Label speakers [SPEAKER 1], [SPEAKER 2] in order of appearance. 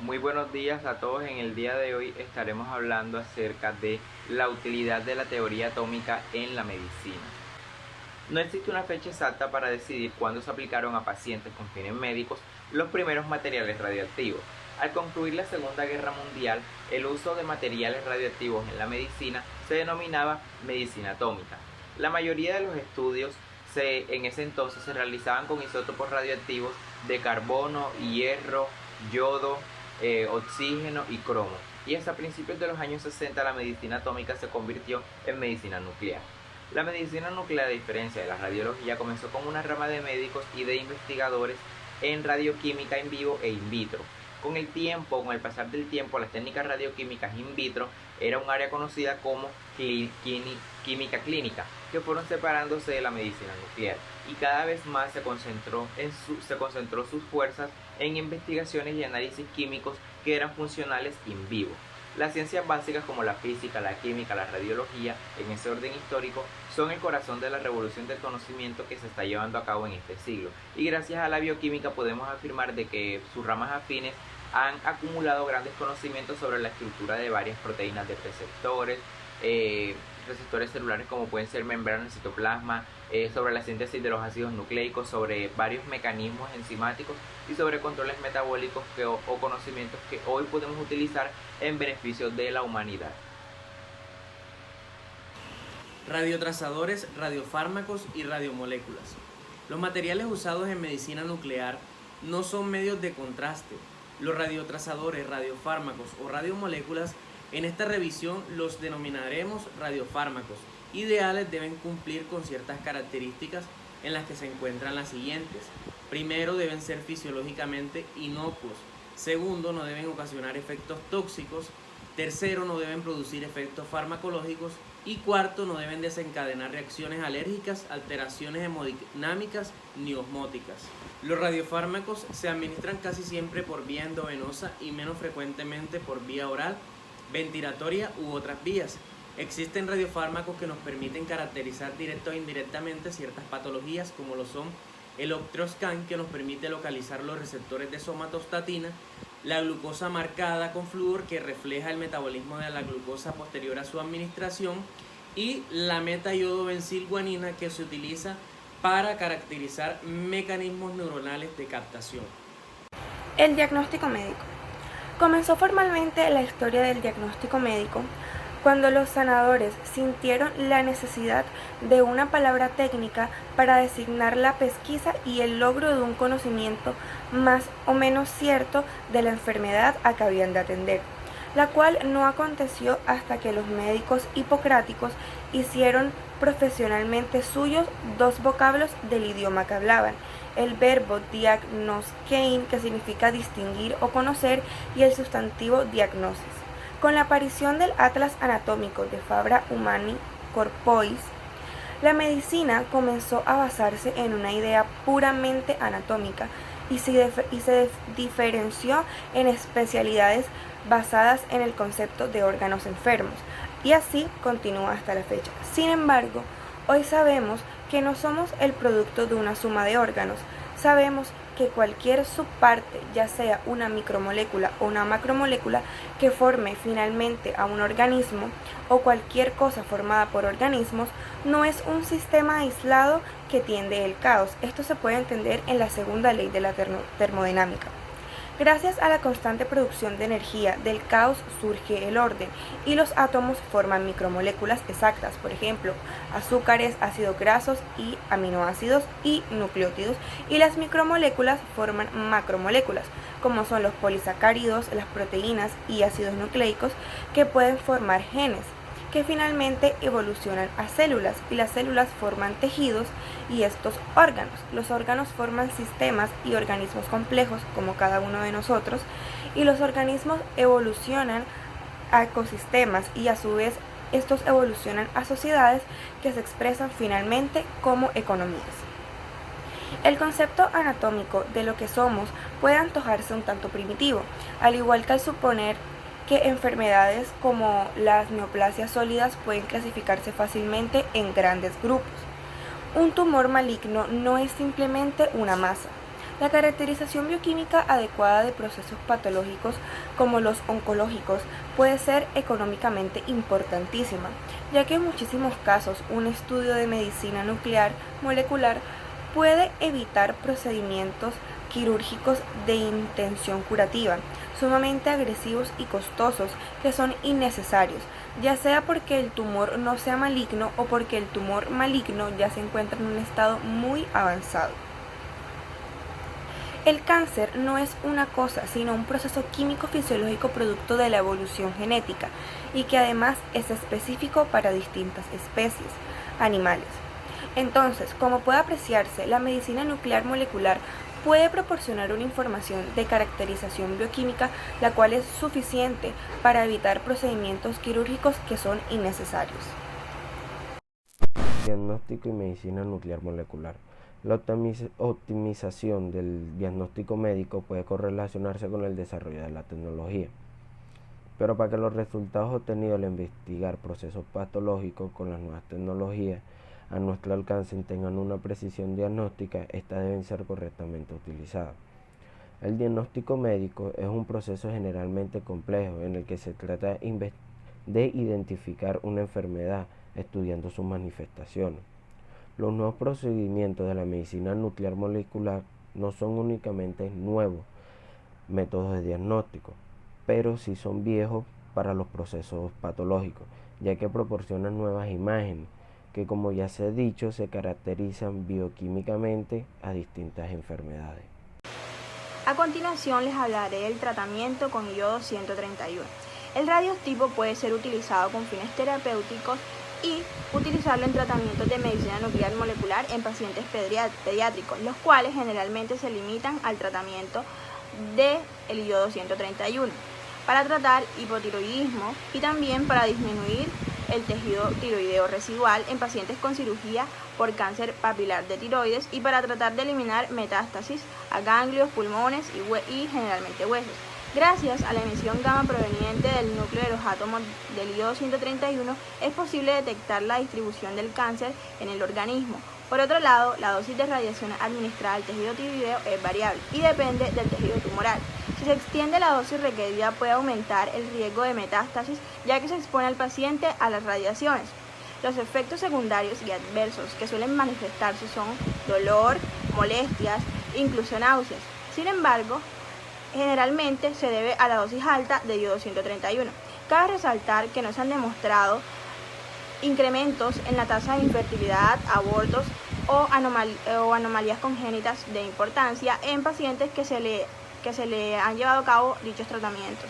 [SPEAKER 1] Muy buenos días a todos. En el día de hoy estaremos hablando acerca de la utilidad de la teoría atómica en la medicina. No existe una fecha exacta para decidir cuándo se aplicaron a pacientes con fines médicos los primeros materiales radioactivos. Al concluir la Segunda Guerra Mundial, el uso de materiales radioactivos en la medicina se denominaba medicina atómica. La mayoría de los estudios en ese entonces se realizaban con isótopos radioactivos de carbono, hierro, yodo, oxígeno y cromo. Y hasta principios de los años 60 la medicina atómica se convirtió en medicina nuclear. La medicina nuclear, a diferencia de la radiología, comenzó con una rama de médicos y de investigadores en radioquímica in vivo e in vitro. Con el pasar del tiempo, las técnicas radioquímicas in vitro era un área conocida como química clínica, que fueron separándose de la medicina nuclear, y cada vez más se concentró sus fuerzas en investigaciones y análisis químicos que eran funcionales in vivo. Las ciencias básicas como la física, la química, la radiología, en ese orden histórico, son el corazón de la revolución del conocimiento que se está llevando a cabo en este siglo. Y gracias a la bioquímica podemos afirmar de que sus ramas afines han acumulado grandes conocimientos sobre la estructura de varias proteínas de receptores celulares como pueden ser membranas, citoplasma, sobre la síntesis de los ácidos nucleicos, sobre varios mecanismos enzimáticos y sobre controles metabólicos o conocimientos que hoy podemos utilizar en beneficio de la humanidad.
[SPEAKER 2] Radiotrazadores, radiofármacos y radiomoléculas. Los materiales usados en medicina nuclear no son medios de contraste. Los radiotrazadores, radiofármacos o radiomoléculas, en esta revisión los denominaremos radiofármacos. Ideales deben cumplir con ciertas características en las que se encuentran las siguientes. Primero, deben ser fisiológicamente inocuos. Segundo, no deben ocasionar efectos tóxicos. Tercero, no deben producir efectos farmacológicos. Y cuarto, no deben desencadenar reacciones alérgicas, alteraciones hemodinámicas ni osmóticas. Los radiofármacos se administran casi siempre por vía endovenosa y menos frecuentemente por vía oral, ventilatoria u otras vías. Existen radiofármacos que nos permiten caracterizar directa o indirectamente ciertas patologías, como lo son el Octreoscan, que nos permite localizar los receptores de somatostatina, la glucosa marcada con flúor, que refleja el metabolismo de la glucosa posterior a su administración, y la meta-iodobencilguanina, que se utiliza para caracterizar mecanismos neuronales de captación.
[SPEAKER 3] El diagnóstico médico. Comenzó formalmente la historia del diagnóstico médico cuando los sanadores sintieron la necesidad de una palabra técnica para designar la pesquisa y el logro de un conocimiento más o menos cierto de la enfermedad a que habían de atender, la cual no aconteció hasta que los médicos hipocráticos hicieron profesionalmente suyos dos vocablos del idioma que hablaban: el verbo diagnoskein, que significa distinguir o conocer, y el sustantivo diagnosis. Con la aparición del Atlas Anatómico de Fabra Humani Corporis, la medicina comenzó a basarse en una idea puramente anatómica y se diferenció en especialidades basadas en el concepto de órganos enfermos, y así continúa hasta la fecha. Sin embargo, hoy sabemos que no somos el producto de una suma de órganos. Sabemos que cualquier subparte, ya sea una micromolécula o una macromolécula, que forme finalmente a un organismo, o cualquier cosa formada por organismos, no es un sistema aislado que tiende el caos. Esto se puede entender en la segunda ley de la termodinámica. Gracias a la constante producción de energía del caos surge el orden, y los átomos forman micromoléculas exactas, por ejemplo, azúcares, ácidos grasos y aminoácidos y nucleótidos, y las micromoléculas forman macromoléculas, como son los polisacáridos, las proteínas y ácidos nucleicos, que pueden formar genes, que finalmente evolucionan a células, y las células forman tejidos y estos órganos. Los órganos forman sistemas y organismos complejos, como cada uno de nosotros, y los organismos evolucionan a ecosistemas, y a su vez estos evolucionan a sociedades que se expresan finalmente como economías. El concepto anatómico de lo que somos puede antojarse un tanto primitivo, al igual que al suponer que enfermedades como las neoplasias sólidas pueden clasificarse fácilmente en grandes grupos. Un tumor maligno no es simplemente una masa. La caracterización bioquímica adecuada de procesos patológicos como los oncológicos puede ser económicamente importantísima, ya que en muchísimos casos un estudio de medicina nuclear molecular puede evitar procedimientos quirúrgicos de intención curativa, sumamente agresivos y costosos, que son innecesarios, ya sea porque el tumor no sea maligno o porque el tumor maligno ya se encuentra en un estado muy avanzado. El cáncer no es una cosa, sino un proceso químico-fisiológico producto de la evolución genética y que además es específico para distintas especies animales. Entonces, como puede apreciarse, la medicina nuclear molecular puede proporcionar una información de caracterización bioquímica, la cual es suficiente para evitar procedimientos quirúrgicos que son innecesarios.
[SPEAKER 4] Diagnóstico y medicina nuclear molecular. La optimización del diagnóstico médico puede correlacionarse con el desarrollo de la tecnología, pero para que los resultados obtenidos al investigar procesos patológicos con las nuevas tecnologías a nuestro alcance tengan una precisión diagnóstica, estas deben ser correctamente utilizadas. El diagnóstico médico es un proceso generalmente complejo en el que se trata de identificar una enfermedad estudiando sus manifestaciones. Los nuevos procedimientos de la medicina nuclear molecular no son únicamente nuevos métodos de diagnóstico, pero sí son viejos para los procesos patológicos, ya que proporcionan nuevas imágenes que, como ya se ha dicho, se caracterizan bioquímicamente a distintas enfermedades.
[SPEAKER 5] A continuación les hablaré del tratamiento con iodo 131. El radiotipo puede ser utilizado con fines terapéuticos y utilizarlo en tratamientos de medicina nuclear molecular en pacientes pediátricos, los cuales generalmente se limitan al tratamiento del iodo 131 para tratar hipotiroidismo y también para disminuir el tejido tiroideo residual en pacientes con cirugía por cáncer papilar de tiroides y para tratar de eliminar metástasis a ganglios, pulmones y generalmente huesos. Gracias a la emisión gamma proveniente del núcleo de los átomos del iodo 131 es posible detectar la distribución del cáncer en el organismo. Por otro lado, la dosis de radiación administrada al tejido tiroideo es variable y depende del tejido tumoral. Si se extiende la dosis requerida puede aumentar el riesgo de metástasis, ya que se expone al paciente a las radiaciones. Los efectos secundarios y adversos que suelen manifestarse son dolor, molestias, incluso náuseas. Sin embargo, generalmente se debe a la dosis alta de iodo 131. Cabe resaltar que no se han demostrado incrementos en la tasa de infertilidad, abortos o anomalías congénitas de importancia en pacientes que se le han llevado a cabo dichos tratamientos.